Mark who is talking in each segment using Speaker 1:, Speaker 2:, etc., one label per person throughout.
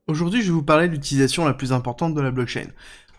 Speaker 1: Aujourd'hui, je vais vous parler de l'utilisation la plus importante de la blockchain.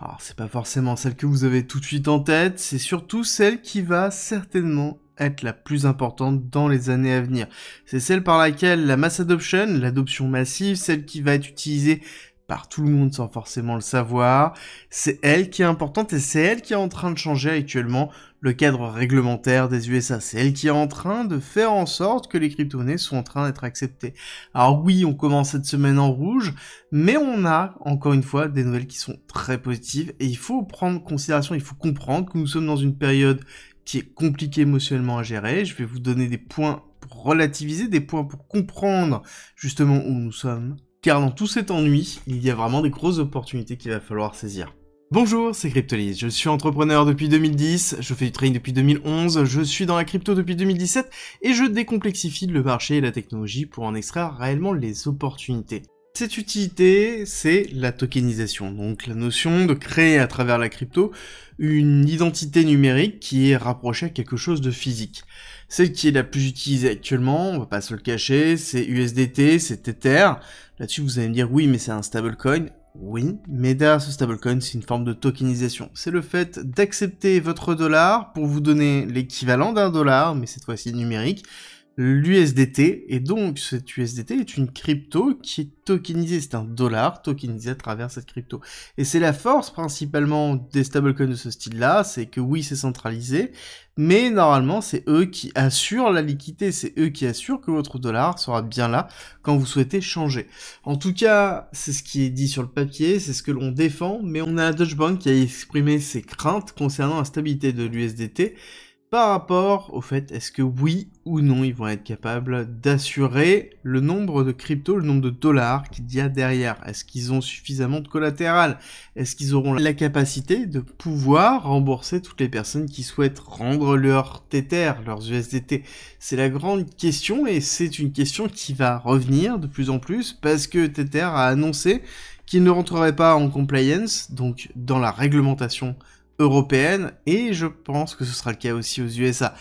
Speaker 1: Alors, c'est pas forcément celle que vous avez tout de suite en tête, c'est surtout celle qui va certainement être la plus importante dans les années à venir. C'est celle par laquelle la mass adoption, l'adoption massive, celle qui va être utilisée par tout le monde sans forcément le savoir, c'est elle qui est importante et c'est elle qui est en train de changer actuellement le cadre réglementaire des USA. C'est elle qui est en train de faire en sorte que les crypto-monnaies sont en train d'être acceptées. Alors oui, on commence cette semaine en rouge, mais on a, encore une fois, des nouvelles qui sont très positives et il faut prendre en considération, il faut comprendre que nous sommes dans une période qui est compliquée émotionnellement à gérer. Je vais vous donner des points pour relativiser, des points pour comprendre justement où nous sommes. Car dans tout cet ennui, il y a vraiment des grosses opportunités qu'il va falloir saisir. Bonjour, c'est Cryptolyse, je suis entrepreneur depuis 2010, je fais du trading depuis 2011, je suis dans la crypto depuis 2017 et je décomplexifie le marché et la technologie pour en extraire réellement les opportunités. Cette utilité, c'est la tokenisation, donc la notion de créer à travers la crypto une identité numérique qui est rapprochée à quelque chose de physique. Celle qui est la plus utilisée actuellement, on va pas se le cacher, c'est USDT, c'est Tether. Là-dessus, vous allez me dire, oui, mais c'est un stablecoin. Oui, mais derrière ce stablecoin, c'est une forme de tokenisation. C'est le fait d'accepter votre dollar pour vous donner l'équivalent d'un dollar, mais cette fois-ci numérique, l'USDT, et donc cette USDT est une crypto qui est tokenisée, c'est un dollar tokenisé à travers cette crypto. Et c'est la force principalement des stablecoins de ce style-là, c'est que oui, c'est centralisé, mais normalement c'est eux qui assurent la liquidité, c'est eux qui assurent que votre dollar sera bien là quand vous souhaitez changer. En tout cas, c'est ce qui est dit sur le papier, c'est ce que l'on défend, mais on a Deutsche Bank qui a exprimé ses craintes concernant la stabilité de l'USDT, par rapport au fait, est-ce que oui ou non, ils vont être capables d'assurer le nombre de cryptos, le nombre de dollars qu'il y a derrière. Est-ce qu'ils ont suffisamment de collatéral? Est-ce qu'ils auront la capacité de pouvoir rembourser toutes les personnes qui souhaitent rendre leurs Tether, leurs USDT? C'est la grande question et c'est une question qui va revenir de plus en plus parce que Tether a annoncé qu'il ne rentrerait pas en compliance, donc dans la réglementation européenne, et je pense que ce sera le cas aussi aux USA.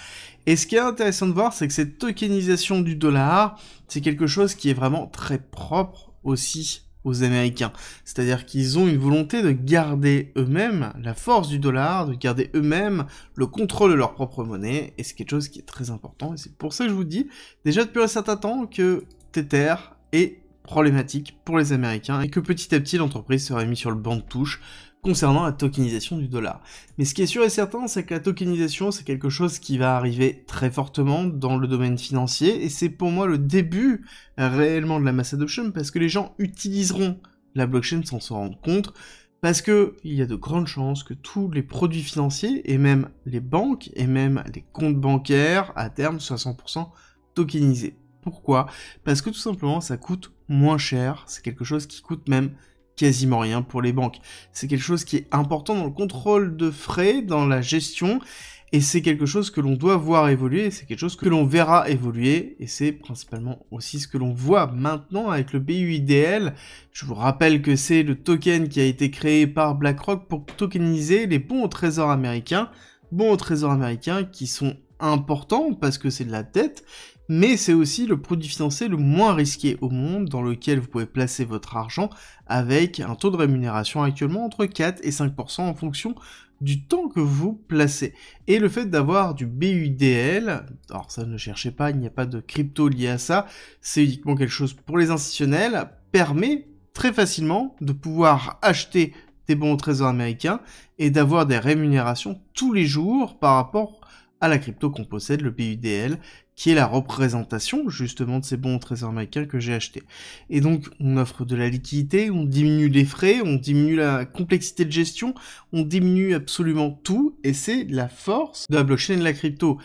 Speaker 1: Et ce qui est intéressant de voir, c'est que cette tokenisation du dollar, c'est quelque chose qui est vraiment très propre aussi aux Américains. C'est-à-dire qu'ils ont une volonté de garder eux-mêmes la force du dollar, de garder eux-mêmes le contrôle de leur propre monnaie, et c'est quelque chose qui est très important, et c'est pour ça que je vous dis, déjà depuis un certain temps, que Tether est problématique pour les Américains, et que petit à petit l'entreprise serait mise sur le banc de touche, concernant la tokenisation du dollar. Mais ce qui est sûr et certain, c'est que la tokenisation, c'est quelque chose qui va arriver très fortement dans le domaine financier, et c'est pour moi le début réellement de la mass adoption, parce que les gens utiliseront la blockchain sans s'en rendre compte, parce que il y a de grandes chances que tous les produits financiers, et même les banques, et même les comptes bancaires, à terme, soient 100% tokenisés. Pourquoi? Parce que tout simplement, ça coûte moins cher, c'est quelque chose qui coûte même quasiment rien pour les banques. C'est quelque chose qui est important dans le contrôle de frais, dans la gestion, et c'est quelque chose que l'on doit voir évoluer, c'est quelque chose que l'on verra évoluer, et c'est principalement aussi ce que l'on voit maintenant avec le BUIDL. Je vous rappelle que c'est le token qui a été créé par BlackRock pour tokeniser les bons au trésor américains qui sont importants parce que c'est de la dette, mais c'est aussi le produit financier le moins risqué au monde dans lequel vous pouvez placer votre argent avec un taux de rémunération actuellement entre 4 et 5% en fonction du temps que vous placez. Et le fait d'avoir du BUIDL, alors ça ne cherchez pas, il n'y a pas de crypto lié à ça, c'est uniquement quelque chose pour les institutionnels, permet très facilement de pouvoir acheter des bons au trésor américains et d'avoir des rémunérations tous les jours par rapport à la crypto qu'on possède, le BUIDL, qui est la représentation justement de ces bons au trésor américains que j'ai achetés. Et donc on offre de la liquidité, on diminue les frais, on diminue la complexité de gestion, on diminue absolument tout, et c'est la force de la blockchain et de la crypto.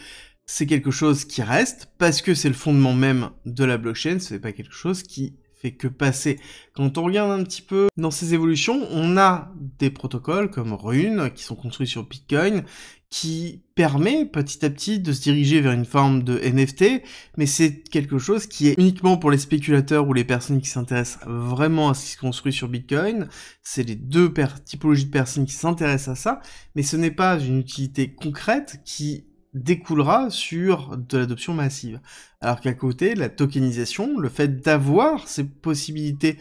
Speaker 1: C'est quelque chose qui reste, parce que c'est le fondement même de la blockchain, ce n'est pas quelque chose qui fait que passer. Quand on regarde un petit peu dans ces évolutions, on a des protocoles comme Rune, qui sont construits sur Bitcoin, qui permet petit à petit de se diriger vers une forme de NFT, mais c'est quelque chose qui est uniquement pour les spéculateurs ou les personnes qui s'intéressent vraiment à ce qui se construit sur Bitcoin. C'est les deux typologies de personnes qui s'intéressent à ça, mais ce n'est pas une utilité concrète qui découlera sur de l'adoption massive. Alors qu'à côté, la tokenisation, le fait d'avoir ces possibilités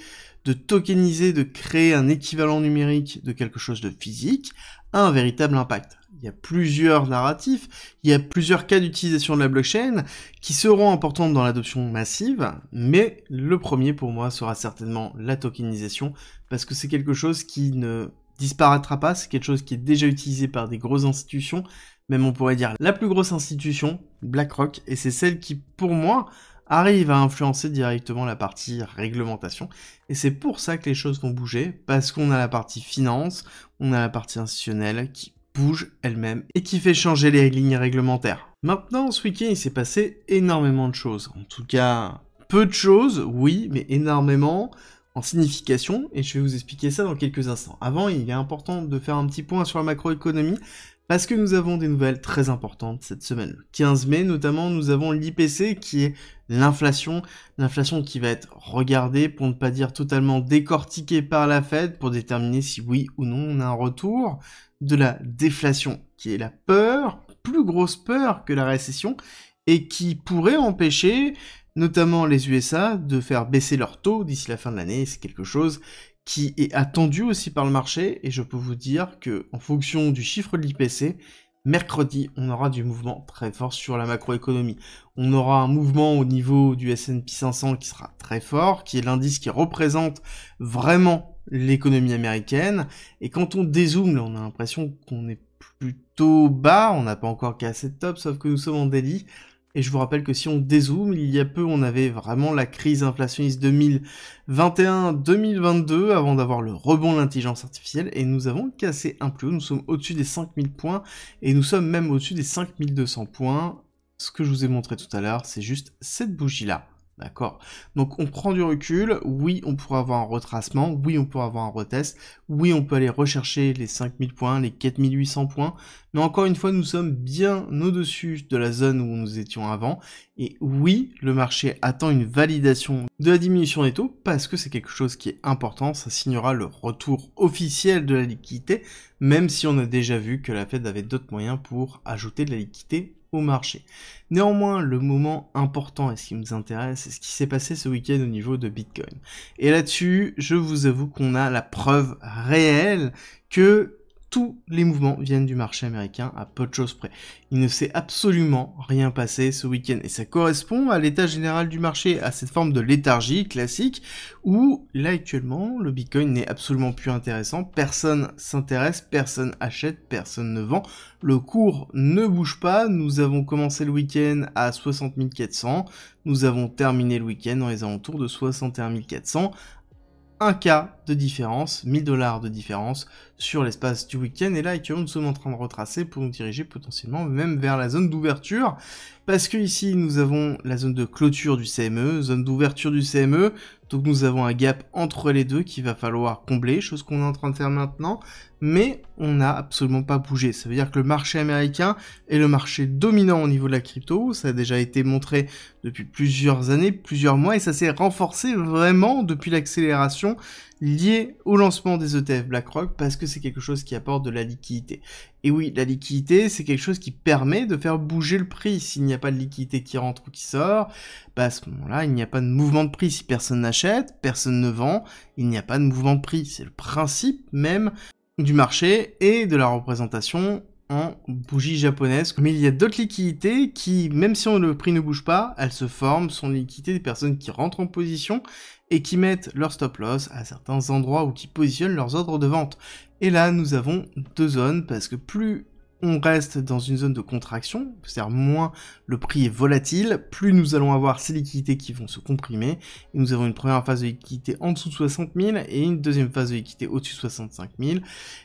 Speaker 1: de tokeniser, de créer un équivalent numérique de quelque chose de physique, a un véritable impact. Il y a plusieurs narratifs, il y a plusieurs cas d'utilisation de la blockchain qui seront importantes dans l'adoption massive, mais le premier pour moi sera certainement la tokenisation, parce que c'est quelque chose qui ne disparaîtra pas, c'est quelque chose qui est déjà utilisé par des grosses institutions, même on pourrait dire la plus grosse institution, BlackRock, et c'est celle qui, pour moi, arrive à influencer directement la partie réglementation, et c'est pour ça que les choses vont bouger, parce qu'on a la partie finance, on a la partie institutionnelle qui bouge elle-même et qui fait changer les lignes réglementaires. Maintenant, ce week-end, il s'est passé énormément de choses. En tout cas, peu de choses, oui, mais énormément en signification, et je vais vous expliquer ça dans quelques instants. Avant, il est important de faire un petit point sur la macroéconomie, parce que nous avons des nouvelles très importantes cette semaine. Le 15 mai, notamment, nous avons l'IPC, qui est l'inflation qui va être regardée, pour ne pas dire totalement décortiquée par la Fed, pour déterminer si oui ou non on a un retour de la déflation, qui est la peur, plus grosse peur que la récession, et qui pourrait empêcher notamment les USA de faire baisser leur taux d'ici la fin de l'année. C'est quelque chose qui est attendu aussi par le marché, et je peux vous dire que en fonction du chiffre de l'IPC, mercredi, on aura du mouvement très fort sur la macroéconomie. On aura un mouvement au niveau du S&P 500 qui sera très fort, qui est l'indice qui représente vraiment l'économie américaine, et quand on dézoome, là, on a l'impression qu'on est plutôt bas, on n'a pas encore cassé de top, sauf que nous sommes en daily, et je vous rappelle que si on dézoome, il y a peu, on avait vraiment la crise inflationniste 2021-2022, avant d'avoir le rebond de l'intelligence artificielle, et nous avons cassé un plus haut, nous sommes au-dessus des 5000 points, et nous sommes même au-dessus des 5200 points. Ce que je vous ai montré tout à l'heure, c'est juste cette bougie-là. D'accord. Donc on prend du recul, oui on pourra avoir un retracement, oui on pourra avoir un retest, oui on peut aller rechercher les 5000 points, les 4800 points, mais encore une fois nous sommes bien au-dessus de la zone où nous étions avant, et oui le marché attend une validation de la diminution des taux, parce que c'est quelque chose qui est important, ça signera le retour officiel de la liquidité, même si on a déjà vu que la Fed avait d'autres moyens pour ajouter de la liquidité au marché. Néanmoins, le moment important et ce qui nous intéresse, c'est ce qui s'est passé ce week-end au niveau de Bitcoin. Et là-dessus, je vous avoue qu'on a la preuve réelle que tous les mouvements viennent du marché américain à peu de choses près. Il ne s'est absolument rien passé ce week-end, et ça correspond à l'état général du marché, à cette forme de léthargie classique, où là actuellement, le Bitcoin n'est absolument plus intéressant, personne s'intéresse, personne achète, personne ne vend, le cours ne bouge pas, nous avons commencé le week-end à 60 400, nous avons terminé le week-end dans les alentours de 61 400, un cas de différence, 1000 $ de différence sur l'espace du week-end, et là actuellement nous sommes en train de retracer pour nous diriger potentiellement même vers la zone d'ouverture, parce que ici nous avons la zone de clôture du CME, zone d'ouverture du CME, donc nous avons un gap entre les deux qu'il va falloir combler, chose qu'on est en train de faire maintenant, mais on n'a absolument pas bougé. Ça veut dire que le marché américain est le marché dominant au niveau de la crypto, ça a déjà été montré depuis plusieurs années, plusieurs mois, et ça s'est renforcé vraiment depuis l'accélération liée au lancement des ETF BlackRock, parce que c'est quelque chose qui apporte de la liquidité. Et oui, la liquidité, c'est quelque chose qui permet de faire bouger le prix. S'il n'y a pas de liquidité qui rentre ou qui sort, bah à ce moment-là, il n'y a pas de mouvement de prix. Si personne n'achète, personne ne vend, il n'y a pas de mouvement de prix. C'est le principe même du marché et de la représentation en bougie japonaise. Mais il y a d'autres liquidités qui, même si le prix ne bouge pas, elles se forment, sont les liquidités des personnes qui rentrent en position et qui mettent leur stop loss à certains endroits ou qui positionnent leurs ordres de vente. Et là, nous avons deux zones, parce que plus on reste dans une zone de contraction, c'est-à-dire moins le prix est volatile, plus nous allons avoir ces liquidités qui vont se comprimer, et nous avons une première phase de liquidité en dessous de 60 000, et une deuxième phase de liquidité au-dessus de 65 000,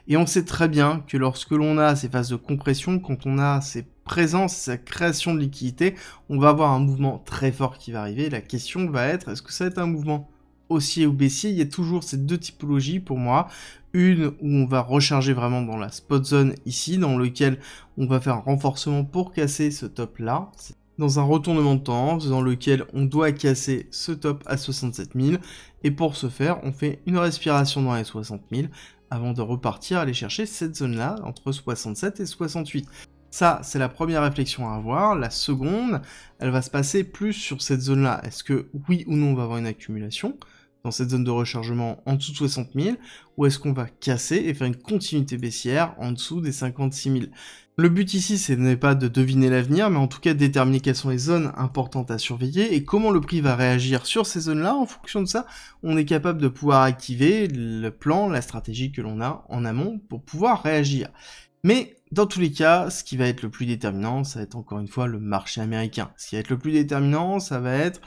Speaker 1: et on sait très bien que lorsque l'on a ces phases de compression, quand on a ces présences, cette création de liquidité, on va avoir un mouvement très fort qui va arriver. La question va être, est-ce que ça va être un mouvement haussier ou baissier? Il y a toujours ces deux typologies pour moi. Une où on va recharger vraiment dans la spot zone ici, dans lequel on va faire un renforcement pour casser ce top là. Dans un retournement de tendance dans lequel on doit casser ce top à 67 000. Et pour ce faire, on fait une respiration dans les 60 000 avant de repartir aller chercher cette zone là entre 67 et 68. Ça, c'est la première réflexion à avoir. La seconde, elle va se passer plus sur cette zone-là. Est-ce que oui ou non on va avoir une accumulation? dans cette zone de rechargement en dessous de 60 000, ou est-ce qu'on va casser et faire une continuité baissière en dessous des 56 000? Le but ici, ce n'est pas de deviner l'avenir, mais en tout cas de déterminer quelles sont les zones importantes à surveiller et comment le prix va réagir sur ces zones-là. En fonction de ça, on est capable de pouvoir activer le plan, la stratégie que l'on a en amont pour pouvoir réagir. Mais dans tous les cas, ce qui va être le plus déterminant, ça va être encore une fois le marché américain. Ce qui va être le plus déterminant, ça va être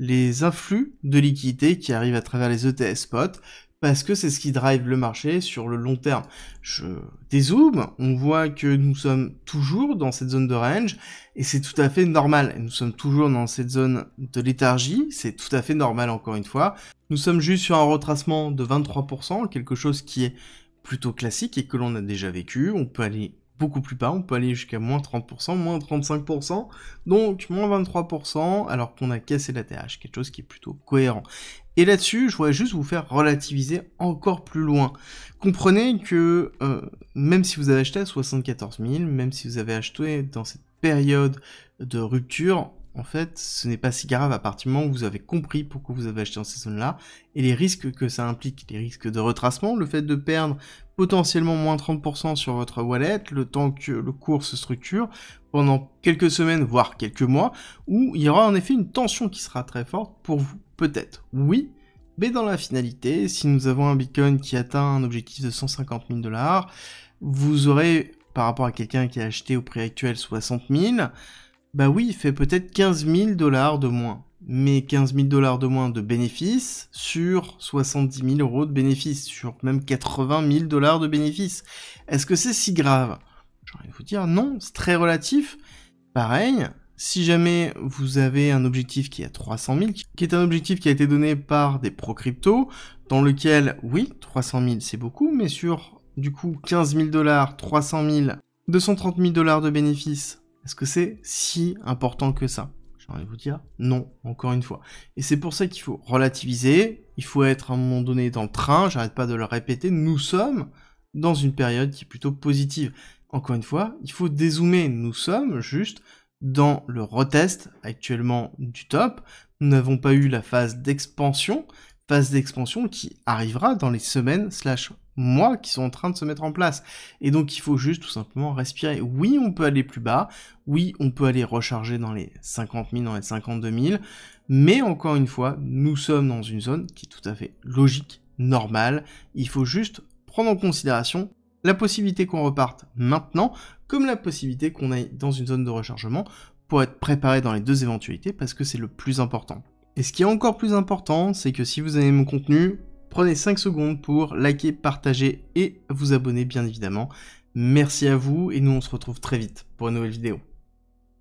Speaker 1: les influx de liquidités qui arrivent à travers les ETF spot, parce que c'est ce qui drive le marché sur le long terme. Je dézoome, on voit que nous sommes toujours dans cette zone de range, et c'est tout à fait normal. Nous sommes toujours dans cette zone de léthargie, c'est tout à fait normal encore une fois. Nous sommes juste sur un retracement de 23%, quelque chose qui est plutôt classique et que l'on a déjà vécu. On peut aller beaucoup plus bas, on peut aller jusqu'à moins 30%, moins 35%, donc moins 23%, alors qu'on a cassé la TH, quelque chose qui est plutôt cohérent. Et là-dessus, je voudrais juste vous faire relativiser encore plus loin. Comprenez que même si vous avez acheté à 74 000, même si vous avez acheté dans cette période de rupture, en fait, ce n'est pas si grave à partir du moment où vous avez compris pourquoi vous avez acheté dans ces zones-là, et les risques que ça implique, les risques de retracement, le fait de perdre potentiellement moins 30% sur votre wallet, le temps que le cours se structure, pendant quelques semaines, voire quelques mois, où il y aura en effet une tension qui sera très forte pour vous, peut-être, oui, mais dans la finalité, si nous avons un Bitcoin qui atteint un objectif de 150 000 $, vous aurez, par rapport à quelqu'un qui a acheté au prix actuel 60 000, bah oui, il fait peut-être 15 000 $ de moins. Mais 15 000 $ de moins de bénéfices sur 70 000 € de bénéfices, sur même 80 000 $ de bénéfices. Est-ce que c'est si grave? J'ai envie de vous dire non, c'est très relatif. Pareil, si jamais vous avez un objectif qui est à 300 000, qui est un objectif qui a été donné par des pro-crypto, dans lequel, oui, 300 000 c'est beaucoup, mais sur, du coup, 15 000 $, 300 000, 230 000 $ de bénéfices, est-ce que c'est si important que ça? J'ai envie de vous dire non, encore une fois. Et c'est pour ça qu'il faut relativiser, il faut être à un moment donné dans le train, j'arrête pas de le répéter, nous sommes dans une période qui est plutôt positive. Encore une fois, il faut dézoomer, nous sommes juste dans le retest actuellement du top, nous n'avons pas eu la phase d'expansion qui arrivera dans les semaines / mois qui sont en train de se mettre en place. Et donc il faut juste tout simplement respirer. Oui, on peut aller plus bas, oui, on peut aller recharger dans les 50 000, dans les 52 000, mais encore une fois, nous sommes dans une zone qui est tout à fait logique, normale. Il faut juste prendre en considération la possibilité qu'on reparte maintenant, comme la possibilité qu'on aille dans une zone de rechargement pour être préparé dans les deux éventualités, parce que c'est le plus important. Et ce qui est encore plus important, c'est que si vous aimez mon contenu, prenez 5 secondes pour liker, partager et vous abonner bien évidemment. Merci à vous et nous on se retrouve très vite pour une nouvelle vidéo.